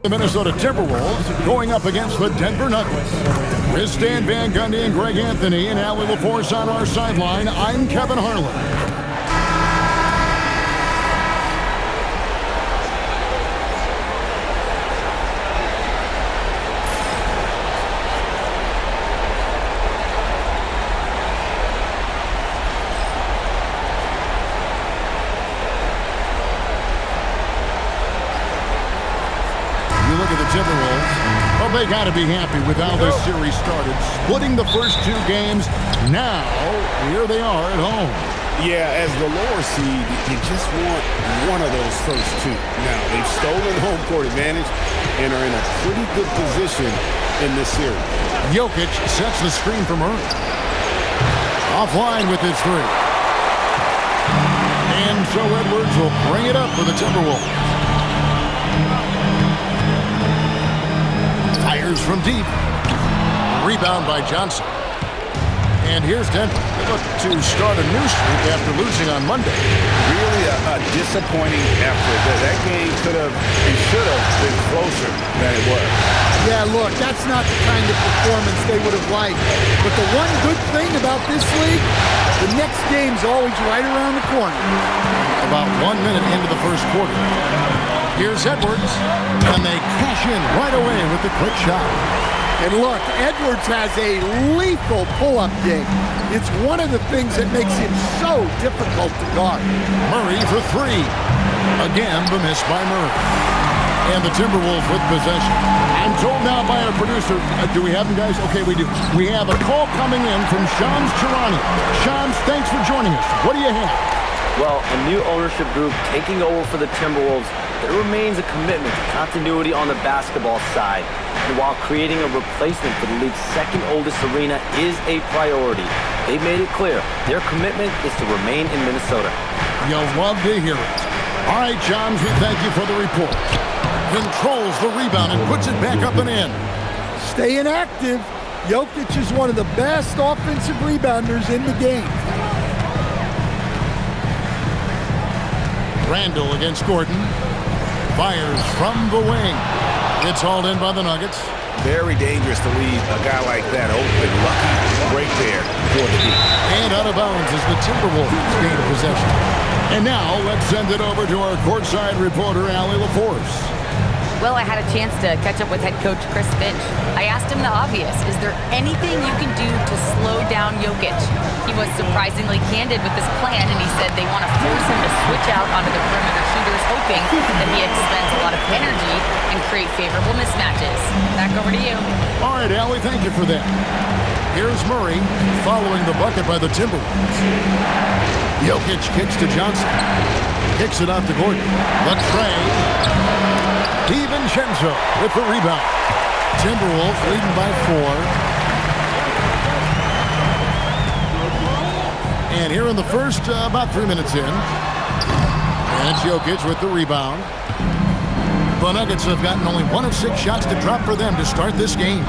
The Minnesota Timberwolves going up against the Denver Nuggets. With Stan Van Gundy and Greg Anthony and Allie LaForce on our sideline, I'm Kevin Harlan. Timberwolves, well, they got to be happy with how this series started. Splitting the first two games. Now, here they are at home. Yeah, as the lower seed, you just want one of those first two. Now, they've stolen home court advantage and are in a pretty good position in this series. Jokic sets the screen for Murray. Offline with his three. And so Edwards will bring it up for the Timberwolves. Fires from deep. Rebound by Johnson. And here's Denver. They look to start a new streak after losing on Monday. Really a disappointing effort. That game could have and should have been closer than it was. Yeah, look, that's not the kind of performance they would have liked. But the one good thing about this league, the next game's always right around the corner. About 1 minute into the first quarter. Here's Edwards, and they cash in right away with the quick shot. And look, Edwards has a lethal pull-up game. It's one of the things that makes him so difficult to guard. Murray for three. Again, the miss by Murray. And the Timberwolves with possession. I'm told now by our producer, do we have him, guys? Okay, we do. We have a call coming in from Shams Charania. Shams, thanks for joining us. What do you have? Well, a new ownership group taking over for the Timberwolves. There remains a commitment to continuity on the basketball side. And while creating a replacement for the league's second oldest arena is a priority, they made it clear their commitment is to remain in Minnesota. You'll love to hear it. All right, Johns, we thank you for the report. Controls the rebound and puts it back up and in. Staying active. Jokic is one of the best offensive rebounders in the game. Randall against Gordon. Fires from the wing. It's hauled in by the Nuggets. Very dangerous to leave a guy like that open. Lucky right there for the deep. And out of bounds as the Timberwolves gain possession. And now let's send it over to our courtside reporter, Allie LaForce. Well, I had a chance to catch up with head coach Chris Finch. I asked him the obvious. Is there anything you can do to slow down Jokic? He was surprisingly candid with his plan, and he said they want to force him to switch out onto the perimeter shooters, hoping that he expends a lot of energy and create favorable mismatches. Back over to you. All right, Allie, thank you for that. Here's Murray following the bucket by the Timberwolves. Jokic kicks to Johnson. Kicks it out to Gordon. The tray. DiVincenzo with the rebound. Timberwolves leading by 4. And here in the first, about 3 minutes in. And it's Jokic with the rebound. The Nuggets have gotten only 1 of 6 shots to drop for them to start this game.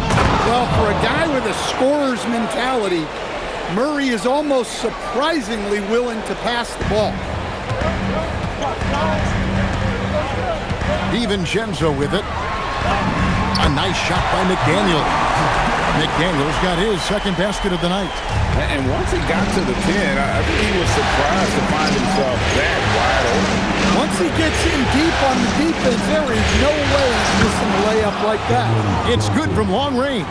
Well, for a guy with a scorer's mentality, Murray is almost surprisingly willing to pass the ball. DiVincenzo with it. A nice shot by McDaniels. McDaniels got his second basket of the night. And once he got to the 10, I think he was surprised to find himself that wide open. Once he gets in deep on the defense, there is no way he's missing a layup like that. It's good from long range.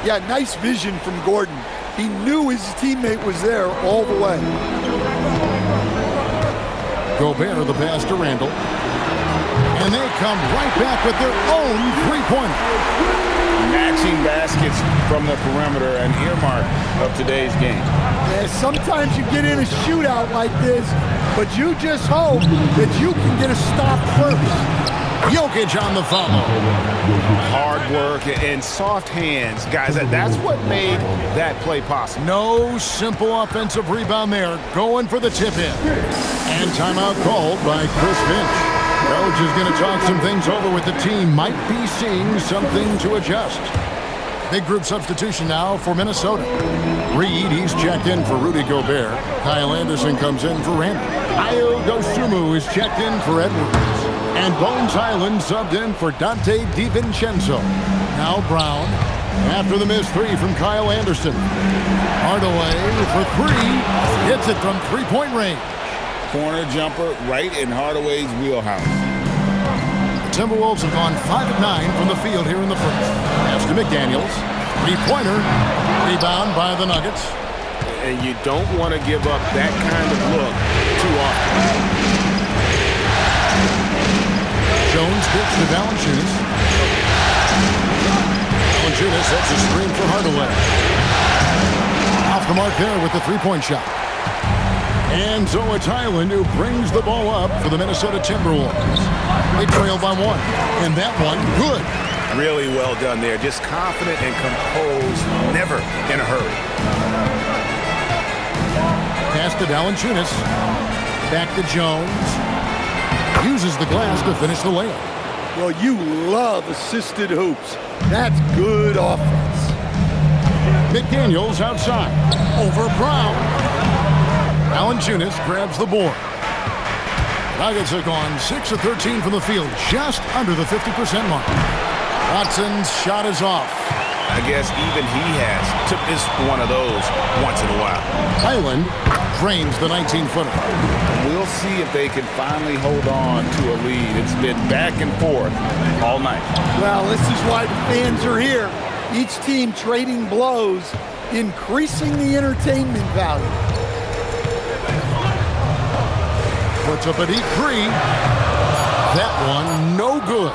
Yeah, nice vision from Gordon. He knew his teammate was there all the way. Gobert the pass to Randall. And they come right back with their own three-pointer. Matching baskets from the perimeter, an earmark of today's game. Yeah, sometimes you get in a shootout like this, but you just hope that you can get a stop first. Jokic on the follow. Hard work and soft hands, guys. That's what made that play possible. No simple offensive rebound there. Going for the tip-in. And timeout called by Chris Finch. Coach is going to talk some things over with the team. Might be seeing something to adjust. Big group substitution now for Minnesota. Reed, he's checked in for Rudy Gobert. Kyle Anderson comes in for Randall. Ayo Dosunmu is checked in for Edwards. And Bones Highland subbed in for Dante DiVincenzo. Now Brown. After the missed three from Kyle Anderson. Hardaway for three. Hits it from three-point range. Corner jumper right in Hardaway's wheelhouse. The Timberwolves have gone 5 of 9 from the field here in the first. Pass to McDaniels. Three-pointer. Rebound by the Nuggets. And you don't want to give up that kind of look too often. Jones gets to Valanciunas. Valanciunas sets a screen for Hardaway. Off the mark there with the three-point shot. And so it's Highland who brings the ball up for the Minnesota Timberwolves. They trail by one. And that one, good. Really well done there. Just confident and composed, never in a hurry. Pass to Valanciunas. Back to Jones. Uses the glass to finish the layup. Well, you love assisted hoops. That's good offense. McDaniels outside. Over Brown. Valanciunas grabs the board. Nuggets have gone 6 of 13 from the field, just under the 50% mark. Watson's shot is off. I guess even he has to miss one of those once in a while. Highland drains the 19-footer. We'll see if they can finally hold on to a lead. It's been back and forth all night. Well, this is why the fans are here. Each team trading blows, increasing the entertainment value. Puts up a deep three. That one, no good.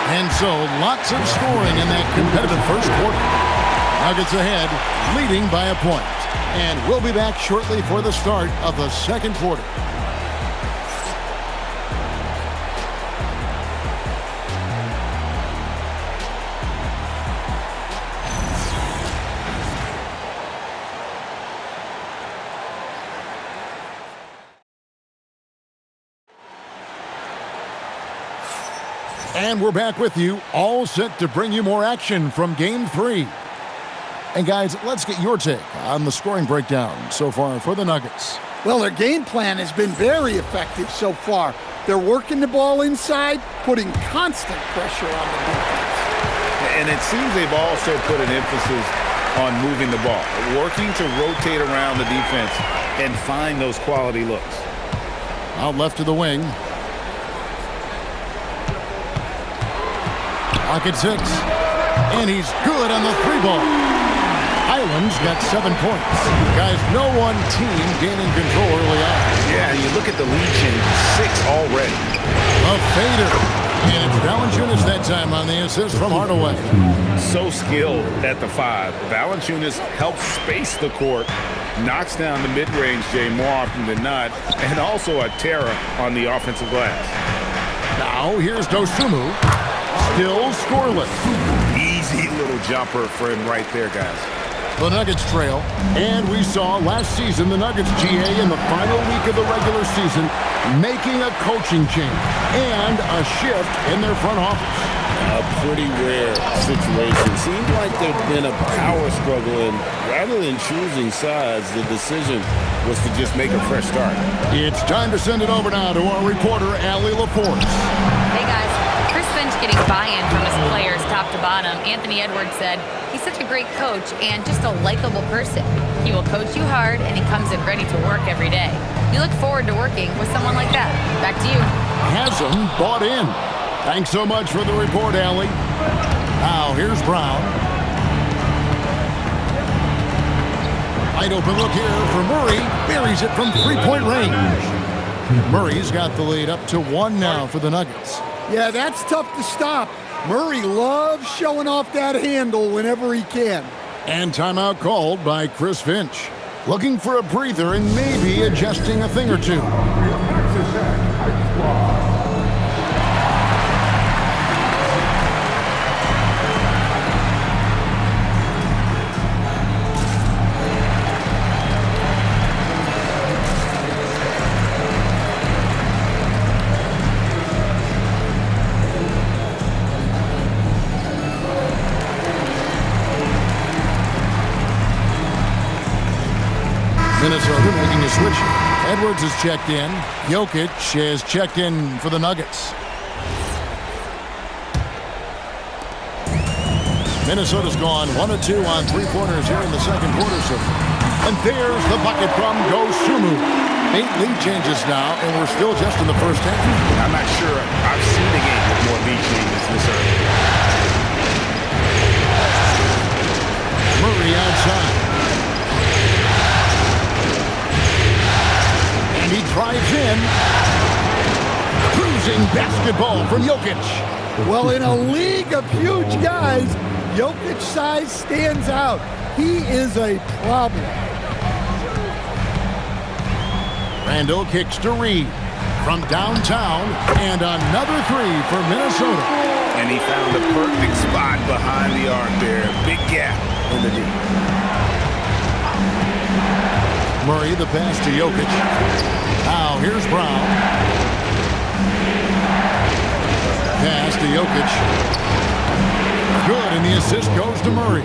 And so, lots of scoring in that competitive first quarter. Nuggets ahead, leading by a point. And we'll be back shortly for the start of the second quarter. And we're back with you, all set to bring you more action from Game 3. And guys, let's get your take on the scoring breakdown so far for the Nuggets. Well, their game plan has been very effective so far. They're working the ball inside, putting constant pressure on the defense. And it seems they've also put an emphasis on moving the ball, working to rotate around the defense and find those quality looks. Out left to the wing. Pocket 6. And he's good on the three ball. Highland's got 7 points. Guys, no one team gaining control early on. Yeah, you look at the lead change, 6 already. A fader. And it's Valanciunas that time on the assist from Hardaway. So skilled at the 5. Valanciunas helps space the court, knocks down the mid-range Jay more often than not, and also a terror on the offensive glass. Now here's Dosunmu. Still scoreless. Easy little jumper for him right there, guys. The Nuggets trail, and we saw last season the Nuggets GA in the final week of the regular season making a coaching change and a shift in their front office. A pretty rare situation. Seemed like there'd been a power struggle, and rather than choosing sides, the decision was to just make a fresh start. It's time to send it over now to our reporter, Allie LaForce. Hey guys, Chris Finch getting buy-in from his players top to bottom. Anthony Edwards said he's such a great coach and just a likable person. He will coach you hard and he comes in ready to work every day. You look forward to working with someone like that. Back to you. Hasn't bought in. Thanks so much for the report, Allie. Now here's Brown. Wide open look here for Murray. Buries it from three-point range. Murray's got the lead up to 1 now for the Nuggets. Yeah, that's tough to stop. Murray loves showing off that handle whenever he can. And timeout called by Chris Finch. Looking for a breather and maybe adjusting a thing or two. Minnesota making a switch. Edwards is checked in. Jokic is checked in for the Nuggets. Minnesota's gone 1 of 2 on three-pointers here in the second quarter. And there's the bucket from Dosunmu. 8 lead changes now, and we're still just in the first half. I'm not sure I've seen a game with more lead changes this early. Murray outside. And he drives in. Cruising basketball from Jokic. Well, in a league of huge guys, Jokic's size stands out. He is a problem. Randall kicks to Reed from downtown, and another three for Minnesota. And he found the perfect spot behind the arc there. Big gap in the D. Murray the pass to Jokic. Now here's Brown. Pass to Jokic. Good, and the assist goes to Murray.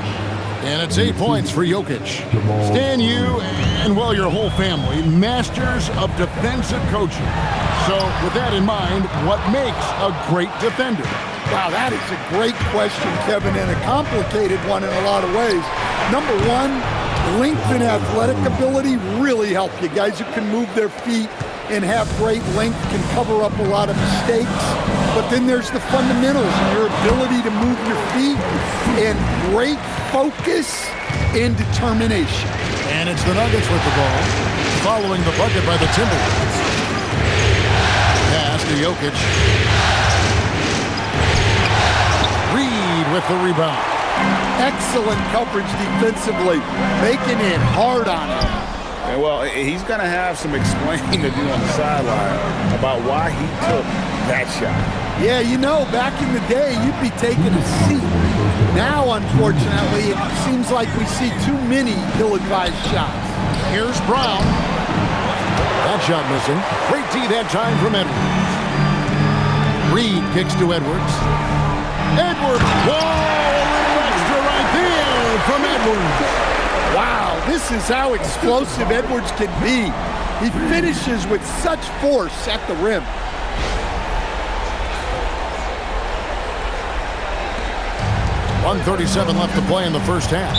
And it's 8 points for Jokic. Stan, you and, well, your whole family, masters of defensive coaching. So with that in mind, what makes a great defender? Wow, that is a great question, Kevin, and a complicated one in a lot of ways. Number one, length and athletic ability really help you. Guys who can move their feet and have great length can cover up a lot of mistakes. But then there's the fundamentals, your ability to move your feet and great focus and determination. And it's the Nuggets with the ball, following the bucket by the Timberwolves. Pass to Jokic. Reed with the rebound. Excellent coverage defensively, making it hard on him. And well, he's going to have some explaining to do on the sideline about why he took that shot. Yeah, you know, back in the day, you'd be taking a seat. Now, unfortunately, it seems like we see too many ill-advised shots. Here's Brown. That shot missing. Great D that time from Edwards. Reed kicks to Edwards. Edwards! Whoa! A little extra right there from Edwards. Wow, this is how explosive Edwards can be. He finishes with such force at the rim. .137 left to play in the first half.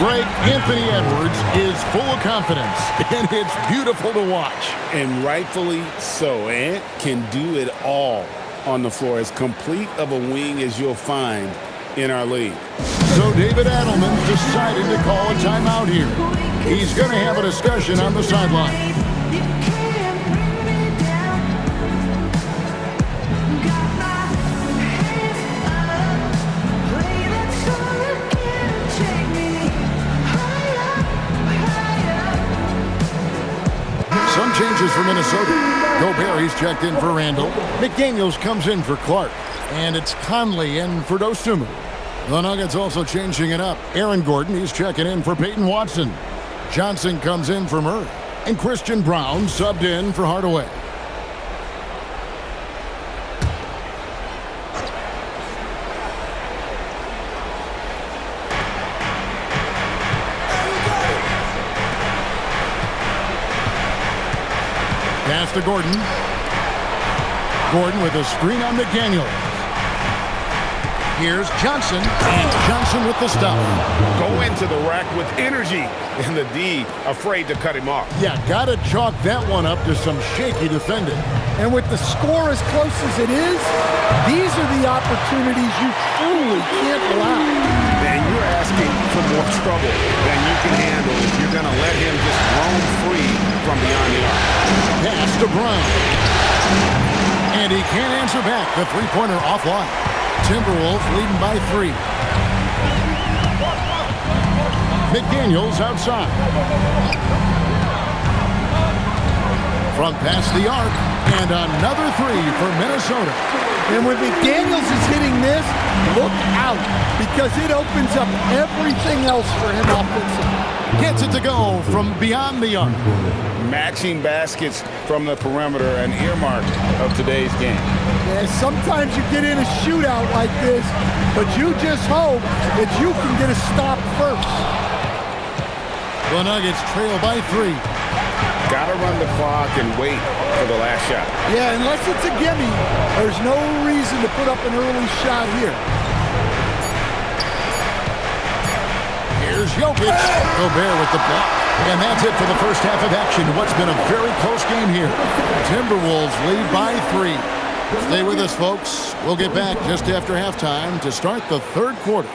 Greg, Anthony Edwards is full of confidence, and it's beautiful to watch. And rightfully so. Ant can do it all on the floor. As complete of a wing as you'll find in our league. So David Adelman decided to call a timeout here. He's going to have a discussion on the sideline. Some changes for Minnesota. Gobert, he's checked in for Randall. McDaniels comes in for Clark. And it's Conley in for Dosunmu. The Nuggets also changing it up. Aaron Gordon, he's checking in for Peyton Watson. Johnson comes in for Murray. And Christian Brown subbed in for Hardaway. Pass to Gordon. Gordon with a screen on McDaniels. Here's Johnson, and Johnson with the stop. Go into the rack with energy, and the D afraid to cut him off. Yeah, gotta chalk that one up to some shaky defending. And with the score as close as it is, these are the opportunities you truly can't allow. And you're asking for more trouble than you can handle if you're going to let him just roam free from beyond the arc. Pass to Brown. And he can't answer back. The three-pointer offline. Timberwolves leading by 3. McDaniels outside. From past the arc, and another 3 for Minnesota. And when McDaniels is hitting this, look out, because it opens up everything else for him offensively. Gets it to go from beyond the arc. Matching baskets from the perimeter, an earmark of today's game. Yeah, sometimes you get in a shootout like this, but you just hope that you can get a stop first. The Nuggets trail by 3. Got to run the clock and wait for the last shot. Yeah, unless it's a gimme, there's no reason to put up an early shot here. Here's Jokic. Gobert with the block. And that's it for the first half of action. What's been a very close game here. Timberwolves lead by 3. Stay with us, folks. We'll get back just after halftime to start the third quarter.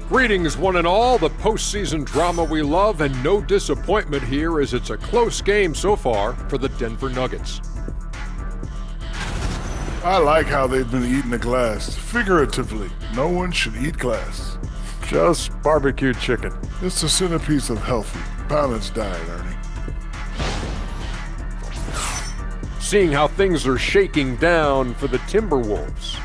Greetings, one and all. The postseason drama we love, and no disappointment here as it's a close game so far for the Denver Nuggets. I like how they've been eating the glass. Figuratively, no one should eat glass. Just barbecued chicken. It's the centerpiece of healthy, balanced diet, Ernie. Seeing how things are shaking down for the Timberwolves.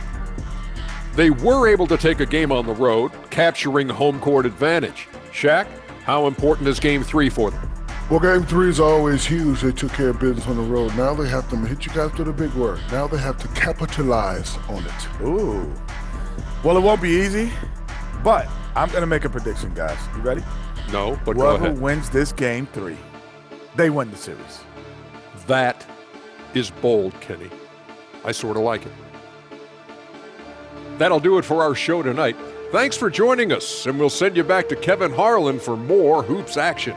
They were able to take a game on the road, capturing home court advantage. Shaq, how important is Game 3 for them? Well, Game 3 is always huge. They took care of business on the road. Now they have to hit you guys with a big word. Now they have to capitalize on it. Ooh. Well, it won't be easy, but I'm going to make a prediction, guys. You ready? No, but go Whoever ahead. wins this Game 3, they win the series. That is bold, Kenny. I sort of like it. That'll do it for our show tonight. Thanks for joining us, and we'll send you back to Kevin Harlan for more hoops action.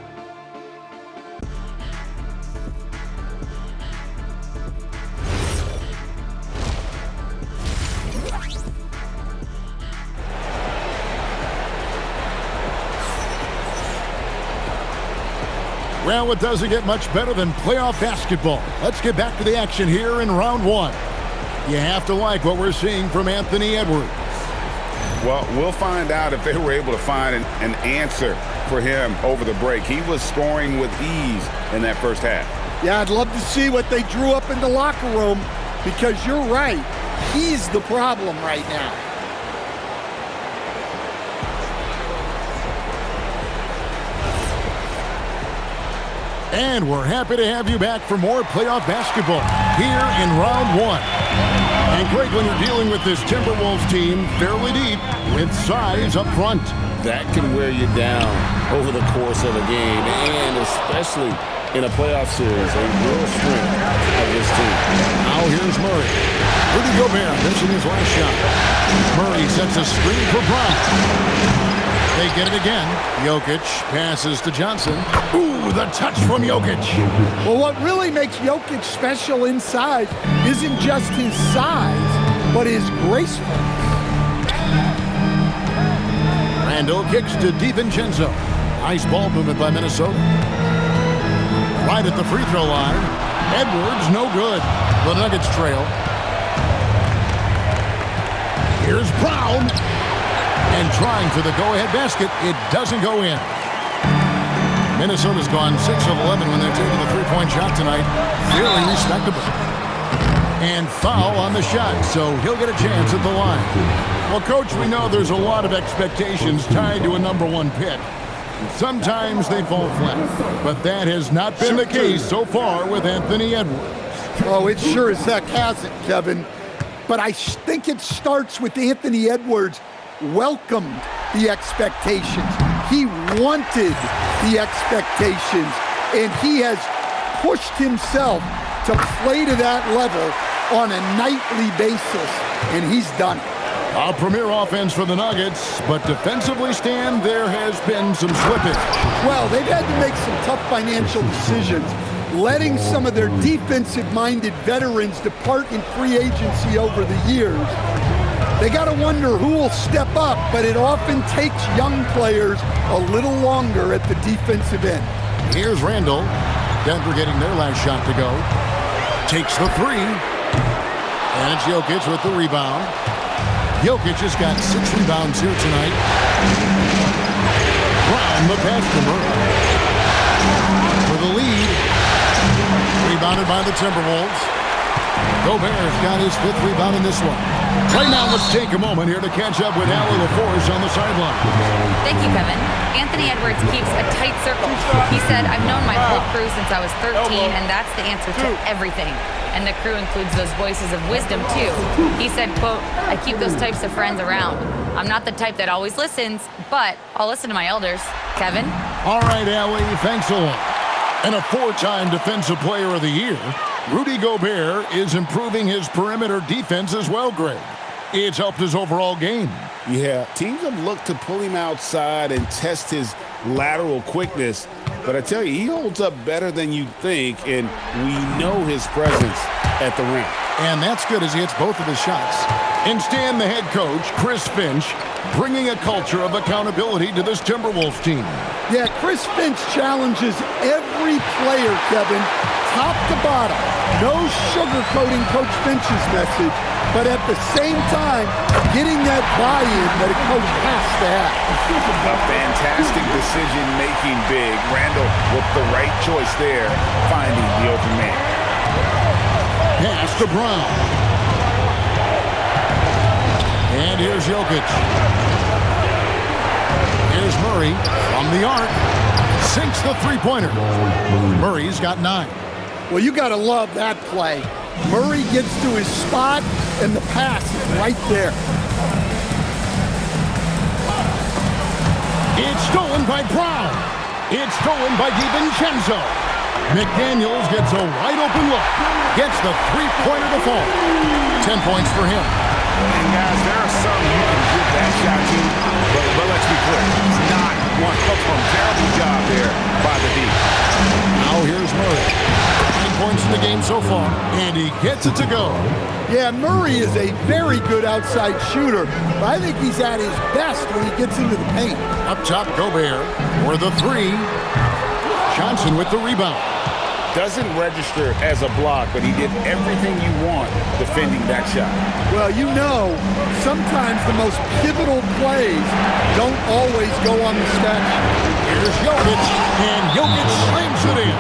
Well, it doesn't get much better than playoff basketball. Let's get back to the action here in round 1. You have to like what we're seeing from Anthony Edwards. Well, we'll find out if they were able to find an answer for him over the break. He was scoring with ease in that first half. Yeah, I'd love to see what they drew up in the locker room because you're right. He's the problem right now. And we're happy to have you back for more playoff basketball here in round 1. And great when you're dealing with this Timberwolves team fairly deep with size up front. That can wear you down over the course of a game, and especially in a playoff series, a real strength of this team. Now here's Murray. Rudy Gobert missing his last shot. Murray sets a screen for Brown. They get it again. Jokic passes to Johnson. Ooh, the touch from Jokic. Well, what really makes Jokic special inside isn't just his size, but his gracefulness. Randall kicks to DiVincenzo. Nice ball movement by Minnesota. Right at the free throw line. Edwards, no good. The Nuggets trail. Here's Brown. And trying for the go-ahead basket, it doesn't go in. Minnesota's gone 6 of 11 when they're taking the three-point shot tonight. Fairly respectable. And foul on the shot, so he'll get a chance at the line. Well, Coach, we know there's a lot of expectations tied to a #1 pick. Sometimes they fall flat, but that has not been the case so far with Anthony Edwards. Oh, it sure as heck hasn't, Kevin. But I think it starts with Anthony Edwards welcomed the expectations. He wanted the expectations, and he has pushed himself to play to that level on a nightly basis, and he's done it. A premier offense for the Nuggets, but defensively, Stan, there has been some slippage. Well, they've had to make some tough financial decisions, letting some of their defensive-minded veterans depart in free agency over the years. They got to wonder who will step up, but it often takes young players a little longer at the defensive end. Here's Randall. Denver getting their last shot to go. Takes the three. And it's Jokic with the rebound. Jokic has got 6 rebounds here tonight. Brown the pass to Murray. For the lead. Rebounded by the Timberwolves. Gobert's got his 5th rebound in this one. Right now, let's take a moment here to catch up with Allie LaForce on the sideline. Thank you, Kevin. Anthony Edwards keeps a tight circle. He said, I've known my whole crew since I was 13, and that's the answer to everything. And the crew includes those voices of wisdom, too. He said, quote, I keep those types of friends around. I'm not the type that always listens, but I'll listen to my elders. Kevin? All right, Allie, thanks a lot. And a 4-time Defensive Player of the Year, Rudy Gobert is improving his perimeter defense as well, Greg. It's helped his overall game. Yeah, teams have looked to pull him outside and test his lateral quickness. But I tell you, he holds up better than you'd think, and we know his presence at the rim. And that's good as he hits both of his shots. And Stan, the head coach, Chris Finch, bringing a culture of accountability to this Timberwolves team. Yeah, Chris Finch challenges every player, Kevin, top to bottom. No sugarcoating Coach Finch's message, but at the same time, getting that buy-in that a coach has to have. A fantastic decision-making big. Randall with the right choice there, finding the open man. Pass to Brown. And here's Jokic. Here's Murray from the arc. Sinks the three-pointer. Murray's got 9. Well, you got to love that play. Murray gets to his spot, and the pass is right there. It's stolen by Brown. It's stolen by DiVincenzo. McDaniels gets a wide-open look. Gets the three-pointer to fall. 10 points for him. And guys, there are some you can give that shot to, but let's be clear, it's not one of them. Terrible job there by the D. Now here's Murray. 9 points in the game so far, and he gets it to go. Yeah, Murray is a very good outside shooter, but I think he's at his best when he gets into the paint. Up top, Gobert for the 3. Johnson with the rebound. Doesn't register as a block, but he did everything you want defending that shot. Well, you know, sometimes the most pivotal plays don't always go on the stat sheet. Here's Jokic, and Jokic slams it in.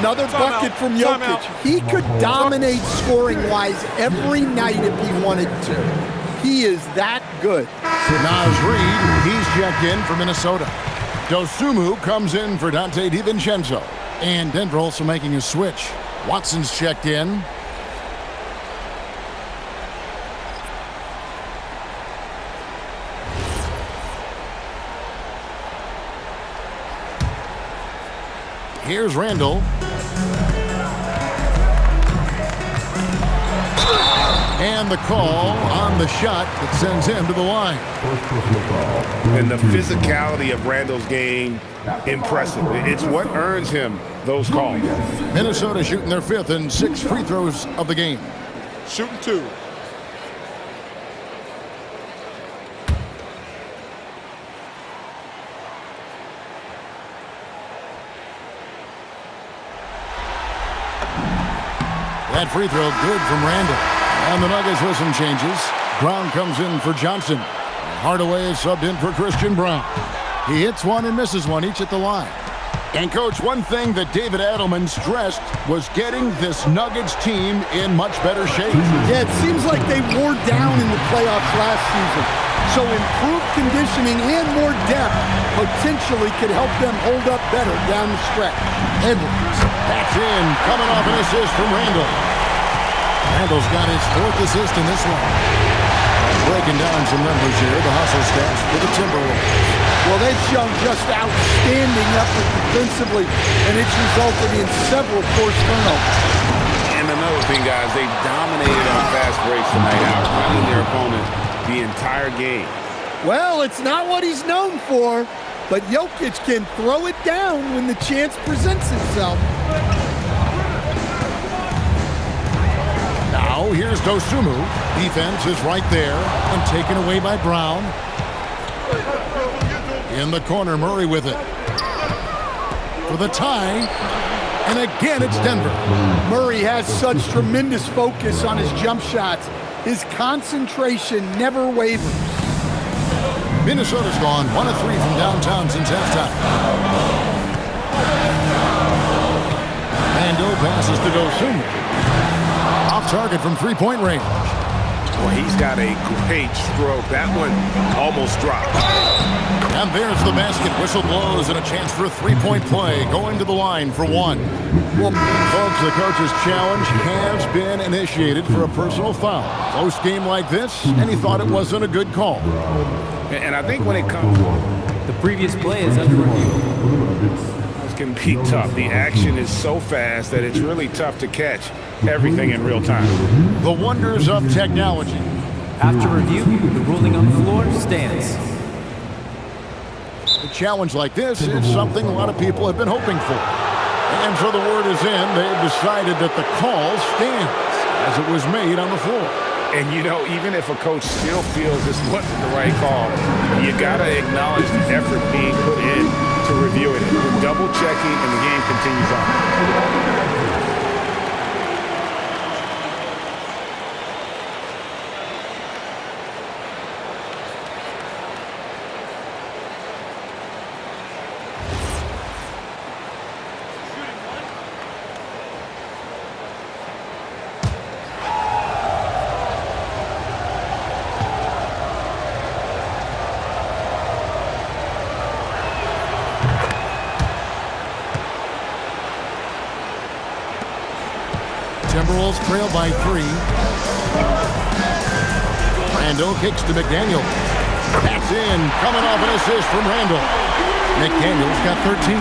Another bucket from Jokic. He could dominate scoring-wise every night if he wanted to. He is that good. Naz Reid, he's checked in for Minnesota. Dosumu comes in for Dante DiVincenzo. And Denver also making a switch. Watson's checked in. Here's Randall. And the call on the shot that sends him to the line. And the physicality of Randall's game, impressive. It's what earns him those calls. Minnesota shooting their 5th and 6 free throws of the game. Shooting 2. That free throw good from Randall. And the Nuggets with some changes. Brown comes in for Johnson. Hardaway is subbed in for Christian Brown. He hits one and misses one, each at the line. And, Coach, one thing that David Adelman stressed was getting this Nuggets team in much better shape. Yeah, it seems like they wore down in the playoffs last season. So improved conditioning and more depth potentially could help them hold up better down the stretch. Edwards, that's in, coming off an assist from Randall. Randall's got his 4th assist in this one. Breaking down some numbers here, the hustle stats for the Timberwolves. Well, they've shown just outstanding effort defensively, and it's resulted in several forced turnovers. And another thing, guys, they dominated on fast breaks tonight, outrunning their opponent the entire game. Well, it's not what he's known for, but Jokic can throw it down when the chance presents itself. Now, here's Dosumu. Defense is right there and taken away by Brown. In the corner, Murray with it. For the tie. And again, it's Denver. Murray has such tremendous focus on his jump shots. His concentration never wavers. Minnesota's gone 1 of 3 from downtown since halftime. Randall passes to Dosumu. off target from three-point range. Well, he's got a great stroke. That one almost dropped. And there's the basket. Whistle blows and a chance for a three-point play. Going to the line for one. Well, folks, the coach's challenge has been initiated for a personal foul. Close game like this, and he thought it wasn't a good call. And I think when it comes... The previous play is under review. This can be tough. The action is so fast that it's really tough to catch everything in real time. The wonders of technology. After review, the ruling on the floor stands. A challenge like this is something a lot of people have been hoping for. And so the word is in. They've decided that the call stands as it was made on the floor. And, you know, even if a coach still feels this wasn't the right call, you got to acknowledge the effort being put in to review it. Double-checking, and the game continues on. Timberwolves trail by 3. Randall kicks to McDaniel. That's in, coming off an assist from Randall. McDaniel's got 13.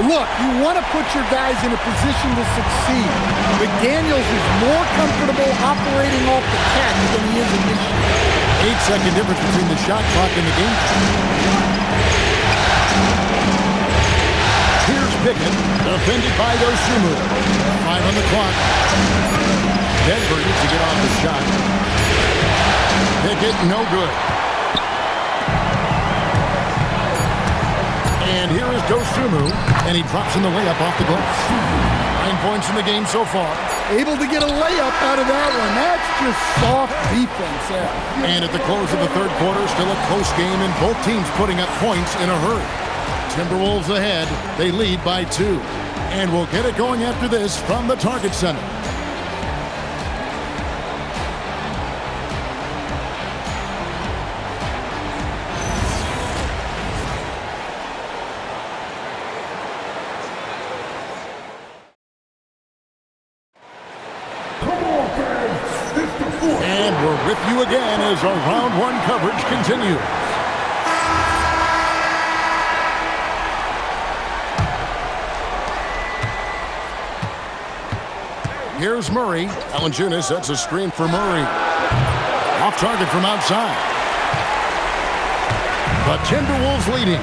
Look, you want to put your guys in a position to succeed. McDaniels is more comfortable operating off the catch than he is initially. 8-second difference between the shot clock and the game. Here's Pickett, defended by Dosunmu. 5 on the clock. Denver needs to get off the shot. Pickett, no good. And here is Dosunmu, and he drops in the layup off the glass. 9 points in the game so far. Able to get a layup out of that one. That's just soft defense there. And at the close of the third quarter, still a close game, and both teams putting up points in a hurry. Timberwolves ahead. They lead by 2. And we'll get it going after this from the Target Center. And we're with you again as our round 1 coverage continues. Here's Murray. Valanciunas sets a screen for Murray. Off target from outside. The Timberwolves leading.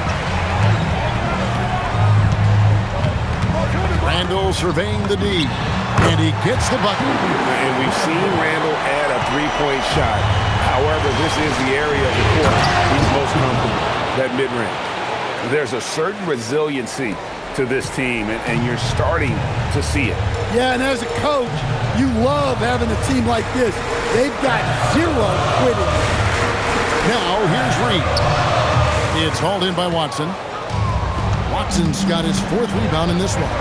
Randall surveying the D. And he gets the bucket. And we've seen Randall add a three-point shot. However, this is the area of the court he's most comfortable, that mid-range. There's a certain resiliency to this team, and you're starting to see it. Yeah, and as a coach, you love having a team like this. They've got 0 quitting. Now, here's Reed. It's hauled in by Watson. Watson's got his 4th rebound in this one.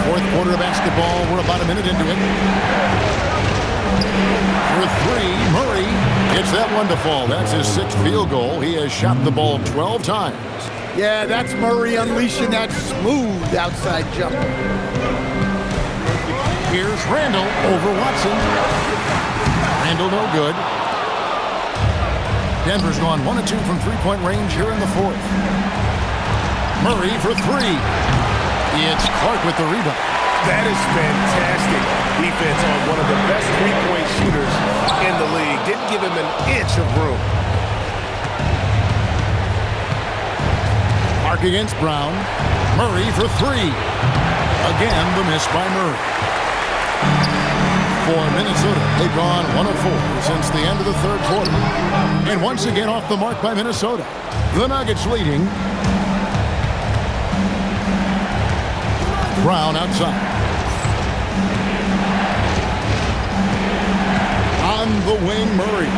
4th quarter of basketball. We're about a minute into it. For 3, Murray gets that one to fall. That's his 6th field goal. He has shot the ball 12 times. Yeah, that's Murray unleashing that smooth outside jumper. Here's Randall over Watson. Randall no good. Denver's gone 1 of 2 from three-point range here in the 4th. Murray for 3. It's Clark with the rebound. That is fantastic defense on one of the best three-point shooters in the league. Didn't give him an inch of room. Clark against Brown. Murray for 3. Again, the miss by Murray. For Minnesota, they've gone 1 of 4 since the end of the third quarter. And once again off the mark by Minnesota. The Nuggets leading. Brown outside. On the wing, Murray.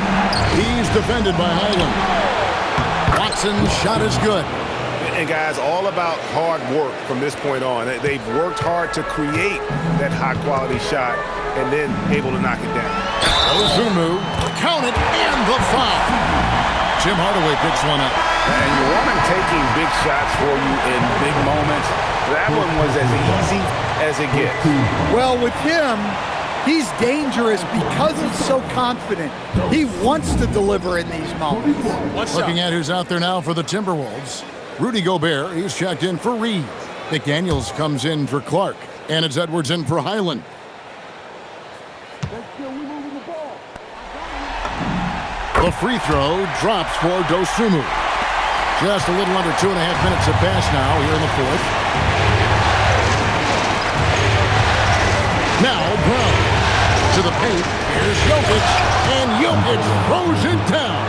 He's defended by Highland. Watson's shot is good. And guys, all about hard work from this point on. They've worked hard to create that high-quality shot and then able to knock it down. Ozumu, count it, and the foul. Tim Hardaway picks one up. And you want him taking big shots for you in big moments. That one was as easy as it gets. Well, with him, he's dangerous because he's so confident. He wants to deliver in these moments. Looking at who's out there now for the Timberwolves. Rudy Gobert, he's checked in for Reed. McDaniels comes in for Clark. And it's Edwards in for Highland. The free throw drops for Dosunmu. Just a little under 2.5 minutes have passed now here in the fourth. Now Brown to the paint. Here's Jokic, and Jokic throws it down.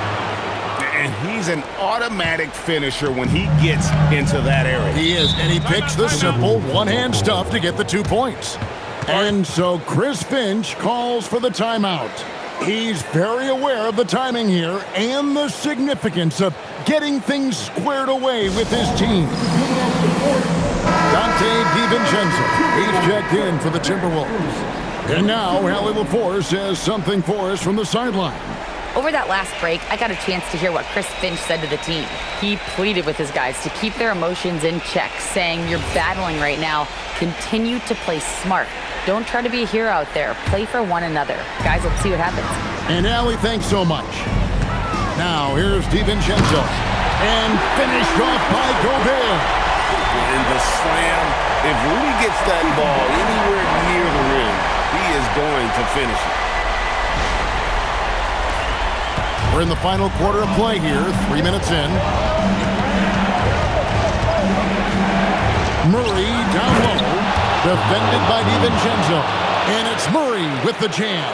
And he's an automatic finisher when he gets into that area. He is, and he picks the simple one-hand stuff to get the 2 points. And so Chris Finch calls for the timeout. He's very aware of the timing here and the significance of getting things squared away with his team. Dante DiVincenzo, he's checked in for the Timberwolves. And now Hallie LaForce has something for us from the sideline. Over that last break, I got a chance to hear what Chris Finch said to the team. He pleaded with his guys to keep their emotions in check, saying, "You're battling right now. Continue to play smart. Don't try to be a hero out there. Play for one another." Guys, let's see what happens. And Allie, thanks so much. Now, here's DiVincenzo. And finished off by Gobert. And the slam, if Rudy gets that ball anywhere near the rim, he is going to finish it. We're in the final quarter of play here, 3 minutes in. Murray down low, defended by DiVincenzo. And it's Murray with the jam.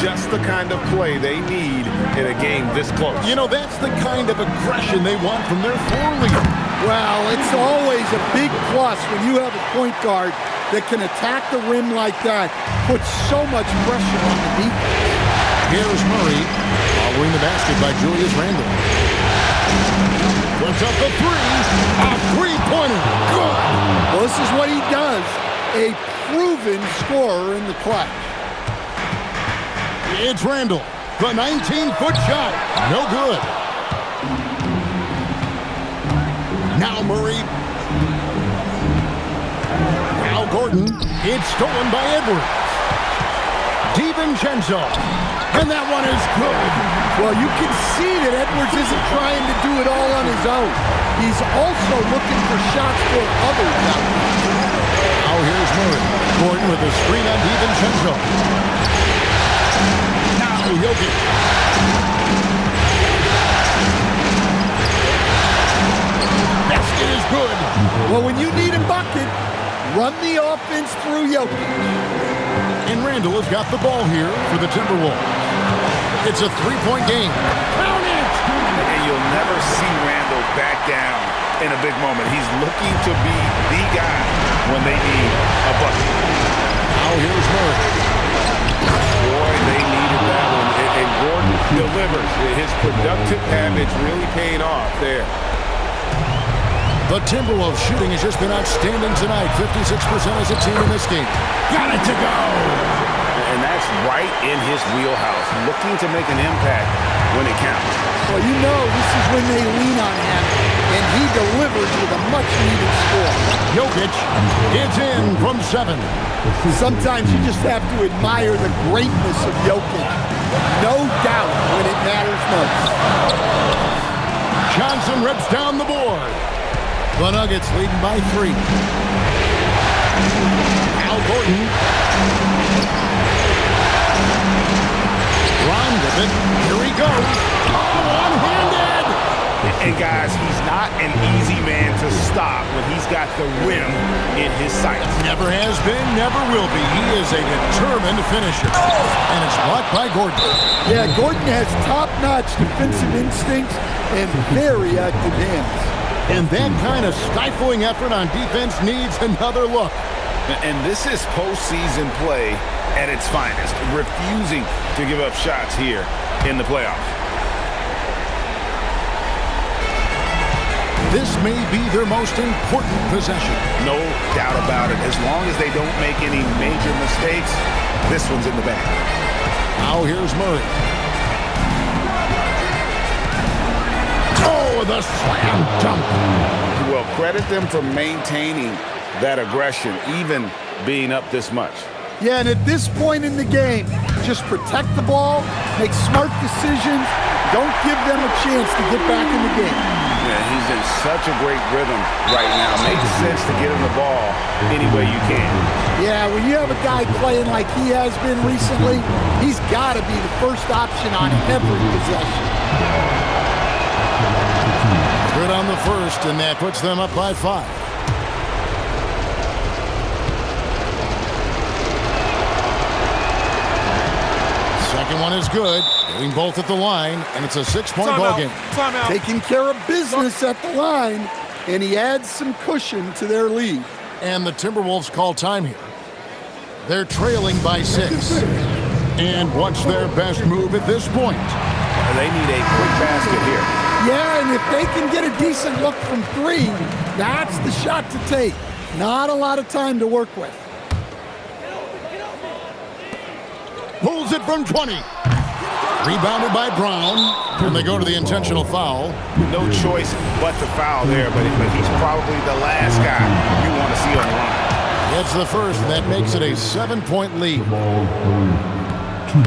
Just the kind of play they need in a game this close. You know, that's the kind of aggression they want from their floor leader. Well, it's always a big plus when you have a point guard that can attack the rim like that, put so much pressure on the defense. Here's Murray, following the basket by Julius Randle. Puts up the three, a three-pointer, good! Well, this is what he does, a proven scorer in the clutch. It's Randle, the 19-foot shot, no good. Now Murray. Now Gordon, it's stolen by Edwards. DiVincenzo, and that one is good. Well, you can see that Edwards isn't trying to do it all on his own. He's also looking for shots for others. Now here's Murray. Gordon with a screen on DiVincenzo. Now Jokic. Basket is good. Well, when you need a bucket, run the offense through Jokic. And Randle has got the ball here for the Timberwolves. It's a three-point game. Count it! And you'll never see Randle back down in a big moment. He's looking to be the guy when they need a bucket. Now here's Murray. Boy, they needed that one. And Gordon delivers. His productive habits really paying off there. The Timberwolves shooting has just been outstanding tonight. 56% as a team in this game. Got it to go! And that's right in his wheelhouse. Looking to make an impact when it counts. Well, you know this is when they lean on him, and he delivers with a much-needed score. Jokic is in from 7. Sometimes you just have to admire the greatness of Jokic. No doubt when it matters most. Johnson rips down the board. The Nuggets leading by 3. Al Gordon. Ron with it. Here he goes. One-handed. And guys, he's not an easy man to stop when he's got the rim in his sights. Never has been, never will be. He is a determined finisher. And it's blocked by Gordon. Yeah, Gordon has top-notch defensive instincts and very active hands. And that kind of stifling effort on defense needs another look. And this is postseason play at its finest, refusing to give up shots here in the playoffs. this may be their most important possession. No doubt about it. As long as they don't make any major mistakes, this one's in the bag. Now here's Murray. Oh, the slam dunk. Well, credit them for maintaining that aggression, even being up this much. Yeah, and at this point in the game, just protect the ball, make smart decisions, don't give them a chance to get back in the game. Yeah, he's in such a great rhythm right now. Makes sense to get him the ball any way you can. Yeah, when you have a guy playing like he has been recently, he's got to be the first option on every possession. Good on the first, and that puts them up by 5. Second one is good. Getting both at the line, and it's a 6-point ball game. Taking care of business at the line, and he adds some cushion to their lead. And the Timberwolves call time here. They're trailing by 6. And what's their best move at this point? They need a quick basket here. Yeah, and if they can get a decent look from 3, that's the shot to take. Not a lot of time to work with. Pulls it from 20. Rebounded by Brown. And they go to the intentional foul. No choice but to foul there, but he's probably the last guy you want to see on the line. It's the first, and that makes it a 7-point lead.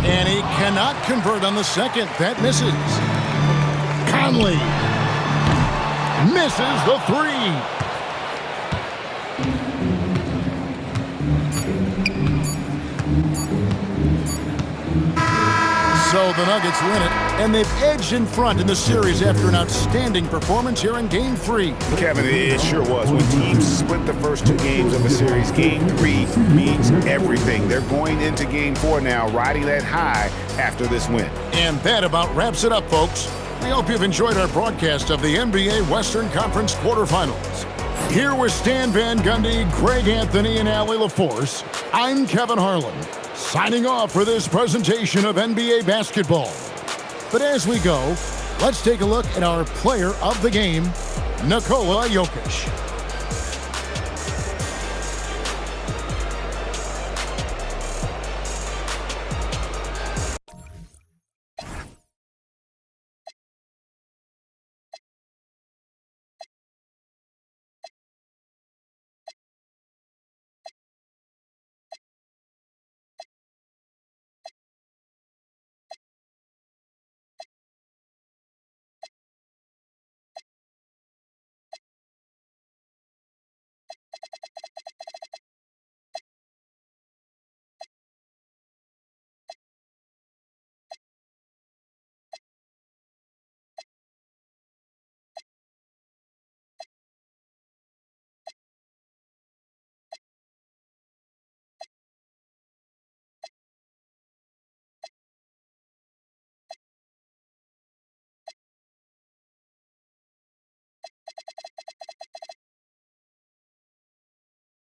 And he cannot convert on the second. That misses. Conley misses the 3. So the Nuggets win it, and they've edged in front in the series after an outstanding performance here in Game 3. Kevin, it sure was. When teams split the first 2 games of a series, Game 3 means everything. They're going into Game 4 now, riding that high after this win. And that about wraps it up, folks. We hope you've enjoyed our broadcast of the NBA Western Conference quarterfinals. Here with Stan Van Gundy, Greg Anthony, and Allie LaForce, I'm Kevin Harlan, signing off for this presentation of NBA basketball. But as we go, let's take a look at our player of the game, Nikola Jokic.